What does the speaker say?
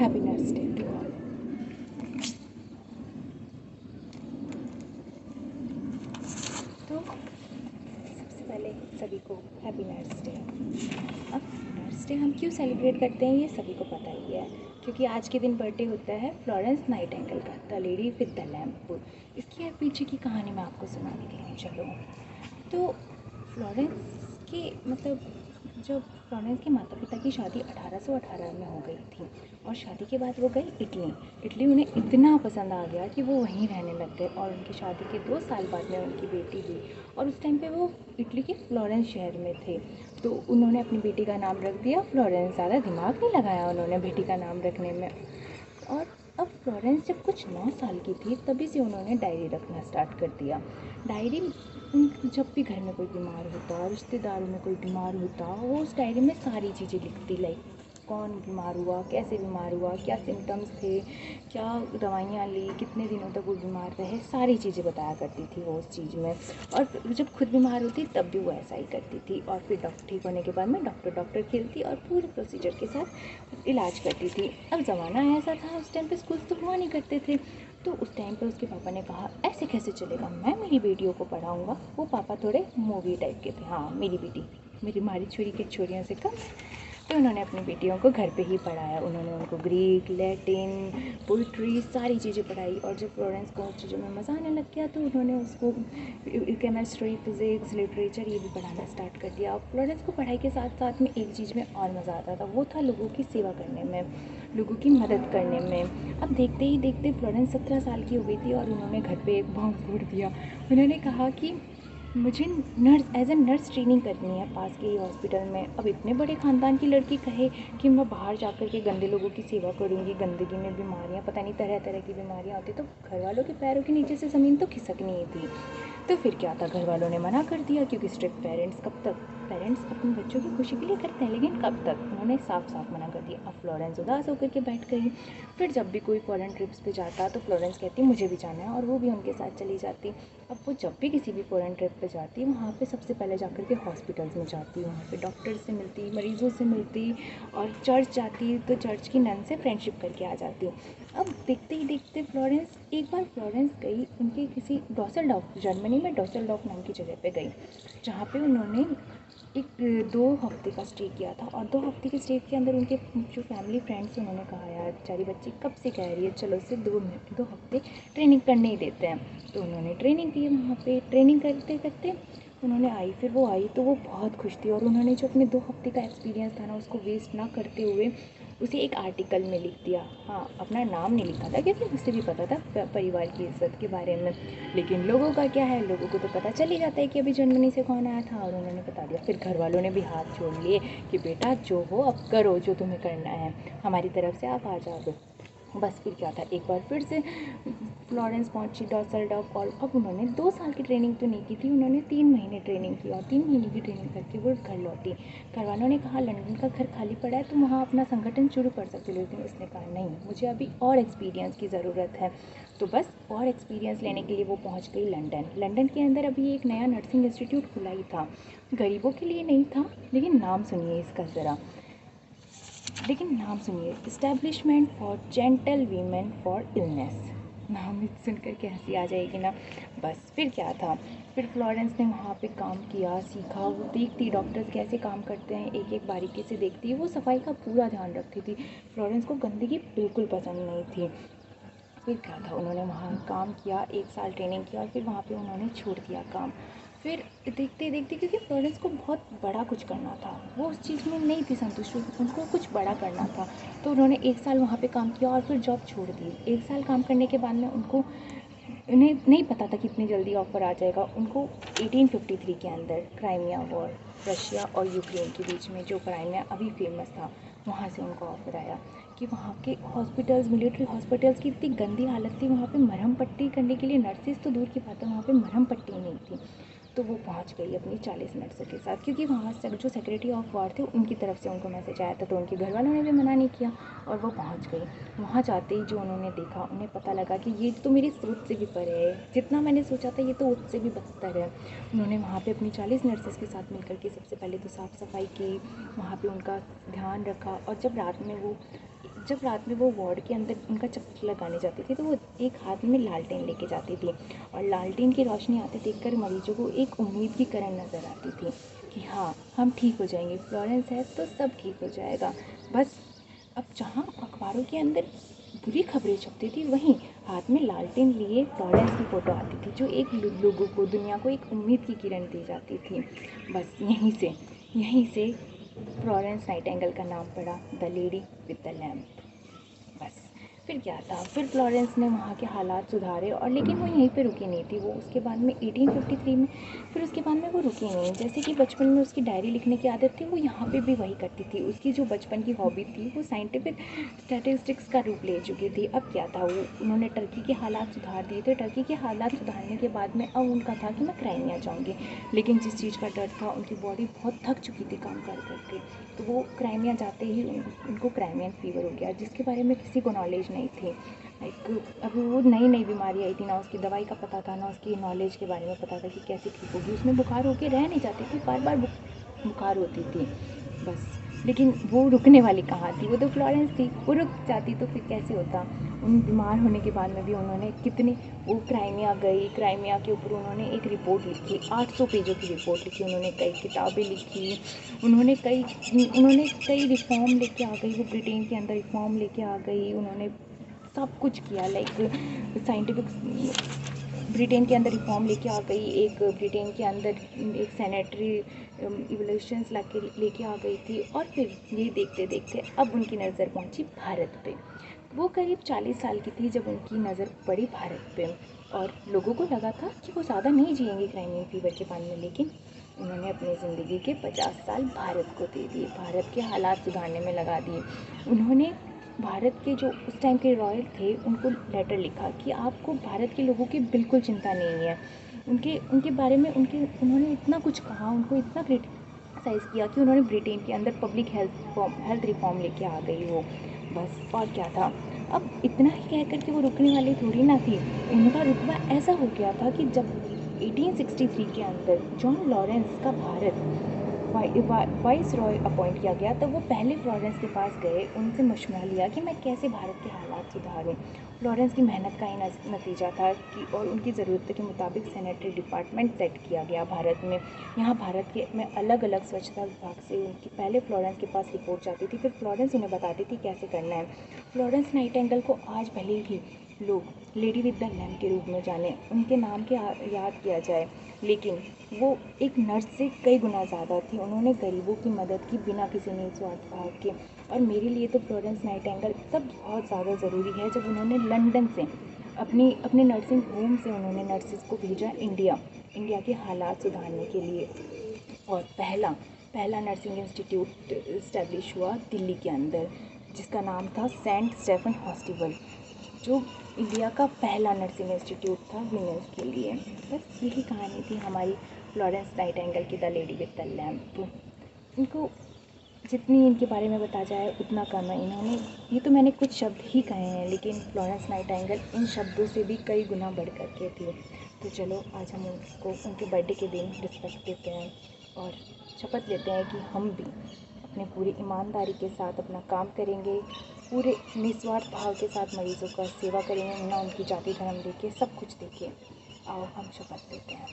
Happy nurse day to all. तो सबसे पहले सभी को हैप्पी नर्स डे। अब नर्स डे हम क्यों सेलिब्रेट करते हैं ये सभी को पता ही है, क्योंकि आज के दिन बर्थडे होता है फ्लोरेंस नाइटिंगेल का, the lady with the lamp. इसकी पीछे की कहानी मैं आपको सुना देती हूँ। चलो, तो फ्लोरेंस के जब फ्लोरेंस के माता पिता की शादी 1818 में हो गई थी और शादी के बाद वो गई इटली उन्हें इतना पसंद आ गया कि वो वहीं रहने लग गए और उनकी शादी के 2 साल बाद में उनकी बेटी हुई और उस टाइम पे वो इटली के फ्लोरेंस शहर में थे। तो उन्होंने अपनी बेटी का नाम रख दिया फ्लोरेंस। ज़्यादा दिमाग नहीं लगाया उन्होंने बेटी का नाम रखने में। और अब फ्लोरेंस जब कुछ 9 साल की थी तभी से उन्होंने डायरी रखना स्टार्ट कर दिया। डायरी जब भी घर में कोई बीमार होता, रिश्तेदारों में कोई बीमार होता, वो उस डायरी में सारी चीज़ें लिखती, लाइक कौन बीमार हुआ, कैसे बीमार हुआ, क्या सिम्टम्स थे, क्या दवाइयाँ ली, कितने दिनों तक वो बीमार रहे, सारी चीज़ें बताया करती थी वो उस चीज़ में। और जब खुद बीमार होती तब भी वो ऐसा ही करती थी। और फिर ठीक होने के बाद में डॉक्टर खेलती और पूरे प्रोसीजर के साथ इलाज करती थी। अब ज़माना ऐसा था, उस टाइम पे स्कूल तो हुआ नहीं करते थे, तो उस टाइम पे उसके पापा ने कहा ऐसे कैसे चलेगा, मैं मेरी बेटियों को पढ़ाऊँगा। वो पापा थोड़े मूवी टाइप के थे, हाँ मेरी बेटी मेरी मारी छुरी की छोरियों से कम। तो उन्होंने अपनी बेटियों को घर पे ही पढ़ाया। उन्होंने उनको ग्रीक, लैटिन, पोइट्री सारी चीज़ें पढ़ाई। और जब फ्लोरेंस को उन चीज़ों में मज़ा आने लग गया तो उन्होंने उसको केमिस्ट्री, फिज़िक्स, लिटरेचर ये भी पढ़ाना स्टार्ट कर दिया। फ्लोरेंस को पढ़ाई के साथ साथ में एक चीज़ में और मज़ा आता था, वो था लोगों की सेवा करने में, लोगों की मदद करने में। अब देखते ही देखते फ्लोरेंस 17 साल की हो गई थी और उन्होंने घर पे एक बॉम्ब फोड़ दिया। उन्होंने कहा कि मुझे एज ए नर्स ट्रेनिंग करनी है पास के ही हॉस्पिटल में। अब इतने बड़े ख़ानदान की लड़की कहे कि मैं बाहर जाकर के गंदे लोगों की सेवा करूँगी, गंदगी में बीमारियाँ, पता नहीं तरह तरह की बीमारियाँ होती, तो घर वालों के पैरों के नीचे से ज़मीन तो खिसकनी ही थी। तो फिर क्या था, घर वालों ने मना कर दिया, क्योंकि स्ट्रिक्ट पेरेंट्स कब तक, पेरेंट्स अपने बच्चों की खुशी के लिए करते हैं लेकिन कब तक, उन्होंने साफ साफ मना कर दिया। अब फ्लोरेंस उदास होकर के बैठ गई। फिर जब भी कोई फॉरेन ट्रिप्स पे जाता तो फ्लोरेंस कहती मुझे भी जाना है और वो भी उनके साथ चली जाती। अब वो जब भी किसी भी फॉरेन ट्रिप पे जाती वहाँ पे सबसे पहले जाकर के हॉस्पिटल्स में जाती, वहाँ पे डॉक्टर से मिलती, मरीज़ों से मिलती, और चर्च जाती तो चर्च की नन से फ्रेंडशिप करके आ जाती। अब देखते ही देखते एक बार फ्लोरेंस गई उनके किसी डॉसेल्डॉर्फ, जर्मनी में डॉसेल्डॉर्फ नाम की जगह पे गई, जहाँ पे उन्होंने एक 2 हफ्ते का स्टे किया था। और 2 हफ्ते के स्टे के अंदर उनके जो फैमिली फ्रेंड्स उन्होंने कहा यार बेचारी बच्ची कब से कह रही है, चलो इसे 2 हफ्ते ट्रेनिंग करने ही देते हैं। तो उन्होंने ट्रेनिंग की वहाँ पे। ट्रेनिंग करते करते उन्होंने फिर वो आई तो वो बहुत खुश थी और उन्होंने जो अपने 2 हफ्ते का एक्सपीरियंस था ना उसको वेस्ट ना करते हुए उसे एक आर्टिकल में लिख दिया। हाँ, अपना नाम नहीं लिखा था क्योंकि उसे भी पता था परिवार की इज्जत के बारे में, लेकिन लोगों का क्या है, लोगों को तो पता चल ही जाता है कि अभी जर्मनी से कौन आया था, और उन्होंने बता दिया। फिर घर वालों ने भी हाथ जोड़ लिए कि बेटा जो हो अब करो, जो तुम्हें करना है, हमारी तरफ से आप आ जाओ। बस फिर क्या था, एक बार फिर से फ्लोरेंस पहुंची डॉसेल्डॉर्फ। और अब उन्होंने 2 साल की ट्रेनिंग तो नहीं की थी, उन्होंने 3 महीने ट्रेनिंग की और 3 महीने की ट्रेनिंग करके वो घर लौटी। घर वालों ने कहा लंदन का घर खाली पड़ा है, तुम वहाँ अपना संगठन शुरू कर सकते हो, लेकिन उसने कहा नहीं, मुझे अभी और एक्सपीरियंस की ज़रूरत है। तो बस और एक्सपीरियंस लेने के लिए वो पहुँच गई लंदन। लंदन के अंदर अभी एक नया नर्सिंग इंस्टीट्यूट खुला ही था, गरीबों के लिए नहीं था, लेकिन नाम सुनिए इसका ज़रा, establishment for gentle women for illness. नाम सुन कर के हंसी आ जाएगी ना। बस फिर क्या था, फिर फ्लोरेंस ने वहाँ पे काम किया, सीखा, वो देखती डॉक्टर्स कैसे काम करते हैं, एक एक बारीकी से देखती, वो सफाई का पूरा ध्यान रखती थी। फ्लोरेंस को गंदगी बिल्कुल पसंद नहीं थी। फिर क्या था, उन्होंने वहाँ काम किया, 1 साल ट्रेनिंग किया और फिर वहाँ पे उन्होंने छोड़ दिया काम। फिर देखते ही देखते, क्योंकि फ्लोरेंस को बहुत बड़ा कुछ करना था, वो उस चीज़ में नहीं थी संतुष्ट, उनको कुछ बड़ा करना था। तो उन्होंने 1 साल वहाँ पे काम किया और फिर जॉब छोड़ दी। 1 साल काम करने के बाद में उन्हें नहीं पता था कि इतनी जल्दी ऑफ़र आ जाएगा उनको। 1853 के अंदर क्राइमिया वॉर, रशिया और यूक्रेन के बीच में, जो क्राइमिया अभी फेमस था, वहाँ से उनको ऑफ़र आया कि वहाँ के हॉस्पिटल्स, मिलिट्री हॉस्पिटल्स की इतनी गंदी हालत थी, वहाँ पे मरहम पट्टी करने के लिए नर्सेज तो दूर की बात है, वहाँ पे मरहम पट्टी नहीं थी। तो वो पहुँच गई अपनी 40 नर्सों के साथ, क्योंकि वहाँ से जो सेक्रेटरी ऑफ वॉर थे उनकी तरफ से उनको मैसेज आया था, तो उनके घर वालों ने भी मना नहीं किया और वो पहुँच गई। वहाँ जाते ही जो उन्होंने देखा, उन्हें पता लगा कि ये तो मेरी सोच से भी परे है, जितना मैंने सोचा था ये तो उससे भी बदतर है। उन्होंने वहाँ पे अपनी 40 नर्सेस के साथ मिलकर के सबसे पहले तो साफ़ सफाई की, वहाँ पे उनका ध्यान रखा। और जब रात में वो जब रात में वो वार्ड के अंदर उनका चक्कर लगाने जाती थी तो वो एक हाथ में लालटेन लेके जाती थी, और लालटेन की रोशनी आते देखकर मरीजों को एक उम्मीद की किरण नज़र आती थी कि हाँ, हम ठीक हो जाएंगे, फ्लोरेंस है तो सब ठीक हो जाएगा बस। अब जहाँ अखबारों के अंदर बुरी खबरें छपती थी, वहीं हाथ में लालटेन लिए फ्लोरेंस की फ़ोटो आती थी, जो एक लोगों को, दुनिया को एक उम्मीद की किरण दी जाती थी। बस यहीं से फ्लोरेंस नाइटिंगेल का नाम पड़ा, the lady with the lamp. बस फिर क्या था, फिर फ्लोरेंस ने वहाँ के हालात सुधारे, और लेकिन वो यहीं पे रुकी नहीं थी। वो उसके बाद में 1853 में, फिर उसके बाद में वो रुकी नहीं। जैसे कि बचपन में उसकी डायरी लिखने की आदत थी, वो यहाँ पे भी वही करती थी। उसकी जो बचपन की हॉबी थी वो साइंटिफिक स्टैटिस्टिक्स का रूप ले चुकी थी। अब क्या था, वो उन्होंने टर्की के हालात सुधार दिए थे। टर्की के हालात सुधारने के बाद में अब उनका था कि मैं क्राइमिया जाऊँगी, लेकिन जिस चीज़ का डर था, उनकी बॉडी बहुत थक चुकी थी काम कर करके, तो वो क्राइमिया जाते ही उनको क्राइमियन फीवर हो गया, जिसके बारे में किसी को नॉलेज नहीं थी। लाइक अभी वो नई नई बीमारी आई थी, ना उसकी दवाई का पता था, ना उसकी नॉलेज के बारे में पता था कि कैसे ठीक होगी। उसमें बुखार होके रह नहीं जाती थी, बार बार बुखार होती थी बस। लेकिन वो रुकने वाली कहाँ थी, वो तो फ्लोरेंस थी। वो रुक जाती तो फिर कैसे होता। उन बीमार होने के बाद में भी उन्होंने कितनी, वो क्राइमिया गई, क्राइमिया के ऊपर उन्होंने एक रिपोर्ट लिखी, 800 पेजों की रिपोर्ट लिखी उन्होंने, कई किताबें लिखी उन्होंने, कई रिफॉर्म लेके आ गई। वो ब्रिटेन के अंदर रिफॉर्म लेके आ गई, उन्होंने सब कुछ किया। लाइक साइंटिफिक ब्रिटेन के अंदर रिफॉर्म लेके आ गई, एक ब्रिटेन के अंदर एक सैनिटरी इवोल्यूशंस लेके आ गई थी। और फिर ये देखते देखते अब उनकी नज़र पहुंची भारत पे। वो करीब 40 साल की थी जब उनकी नज़र पड़ी भारत पे, और लोगों को लगा था कि वो ज़्यादा नहीं जिएंगे क्राइमियन फीवर के बाद में, लेकिन उन्होंने अपनी ज़िंदगी के 50 साल भारत को दे दिए, भारत के हालात सुधारने में लगा दिए। उन्होंने भारत के जो उस टाइम के रॉयल थे उनको लेटर लिखा कि आपको भारत के लोगों की बिल्कुल चिंता नहीं है। उनके उनके बारे में उन्होंने इतना कुछ कहा, उनको इतना क्रिटिसाइज़ किया कि उन्होंने ब्रिटेन के अंदर पब्लिक हेल्थ रिफॉर्म लेके आ गई वो बस। और क्या था, अब इतना ही कह कर के वो रुकने वाली थोड़ी ना थी। उनका रुतबा ऐसा हो गया था कि जब 1863 के अंदर जॉन लॉरेंस का भारत वाइस रॉय अपॉइंट किया गया, तो वो पहले फ्लोरेंस के पास गए, उनसे मशवरा लिया कि मैं कैसे भारत के हालात सुधारूं। फ्लोरेंस की मेहनत का ही नतीजा था कि, और उनकी ज़रूरत के मुताबिक सैनिटरी डिपार्टमेंट सेट किया गया भारत में। यहाँ भारत के में अलग अलग स्वच्छता विभाग से उनकी, पहले फ्लोरेंस के पास रिपोर्ट जाती थी, फिर फ्लोरेंस उन्हें बताती थी कैसे करना है। फ्लोरेंस नाइटिंगेल को आज भले ही लोग लेडी विद द लैम्प के रूप में जाने, उनके नाम के याद किया जाए, लेकिन वो एक नर्स से कई गुना ज़्यादा थी। उन्होंने गरीबों की मदद की बिना किसी निस्वार्थ भाव के। और मेरे लिए तो फ्लोरेंस नाइटिंगेल तब बहुत ज़्यादा ज़रूरी है जब उन्होंने लंदन से अपने नर्सिंग होम से उन्होंने नर्सिस को भेजा इंडिया के हालात सुधारने के लिए। और पहला नर्सिंग इंस्टीट्यूट इस्टेब्लिश हुआ दिल्ली के अंदर, जिसका नाम था सेंट स्टेफन हॉस्पिटल, जो इंडिया का पहला नर्सिंग इंस्टीट्यूट था वीमेंस के लिए। बस यही कहानी थी हमारी फ्लोरेंस नाइटिंगेल की, the lady with the lamp. इनको जितनी इनके बारे में बताया जाए उतना कम है। इन्होंने, ये तो मैंने कुछ शब्द ही कहे हैं, लेकिन फ्लोरेंस नाइटिंगेल इन शब्दों से भी कई गुना बढ़ कर के थी। तो चलो आज हम उनको उनके बर्थडे के दिन रिस्पेक्ट देते हैं, और शपथ लेते हैं कि हम भी अपने पूरी ईमानदारी के साथ अपना काम करेंगे, पूरे निस्वार्थ भाव के साथ मरीज़ों का सेवा करेंगे, ना उनकी जाति धर्म देखे, सब कुछ देखे। आओ हम शपथ लेते हैं।